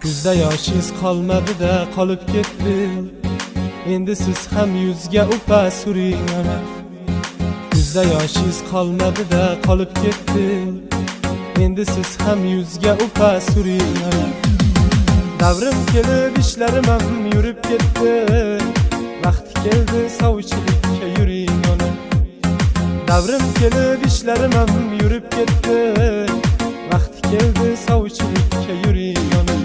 Kuzda yoshingiz qolmadi-da, qolib ketdi. Endi siz ham yuzga upa suring ana. Kuzda yoshingiz qolmadi-da, qolib ketdi. Endi siz ham yuzga upa suring ana. Davrim kelib ishlarim ham yurib ketdi. Vaqti keldi sovchilikka yuring ana. Davrim kelib ishlarim ham yurib ketdi. Vaqti keldi sovchilikka yuring ana.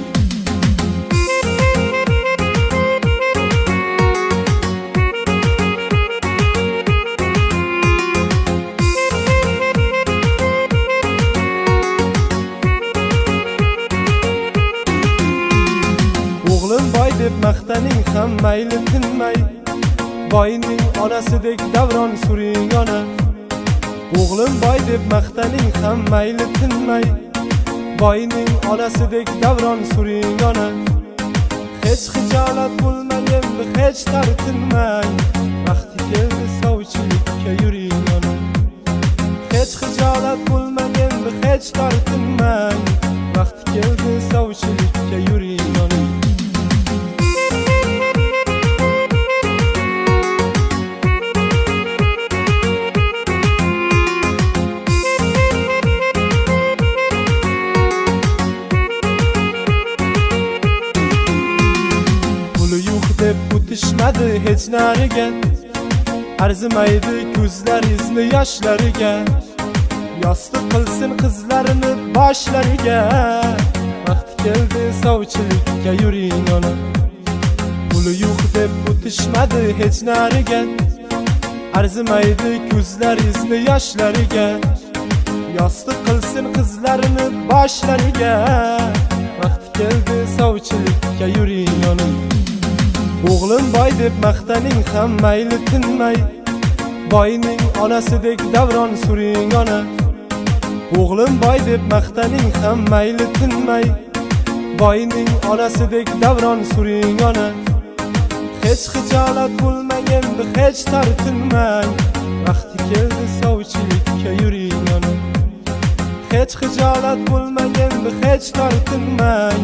O'g'lim boy deb maqtaning ham mayli tinmay, boyning onasidek davron suring ona. O'g'lim boy deb maqtaning ham mayli tinmay, boyning onasidek davron suring ona. Hech xijolat bo'lmang endi, hech tartinmang, vaqti keldi sovchilikka yuring ona. Hech xijolat bo'lmang endi, hech tartinmang, vaqti keldi sovchilikka yuring ona. Deb o'tishmadi hech nariga, arzimaydi ko'zlaringizni yoshlariga. Yostiq qilsin qizlarini boshlariga, vaqti keldi sovchilikka yuring ona. Puli yo'q deb o'tishmadi hech nariga, arzimaydi ko'zlaringizni yoshlariga. Yostiq qilsin qizlarini boshlariga, vaqti keldi sovchilikka yuring ona. O'g'lim boy deb maqtaning ham mayli tinmay, boyning onasidek davron suring ona. O'g'lim boy deb maqtaning ham mayli tinmay, boyning onasidek davron suring ona. Hech xijolat bo'lmang endi, hech tartinmang, vaqti keldi sovchilikka yuring ona. Hech xijolat bo'lmang endi, hech tartinmang,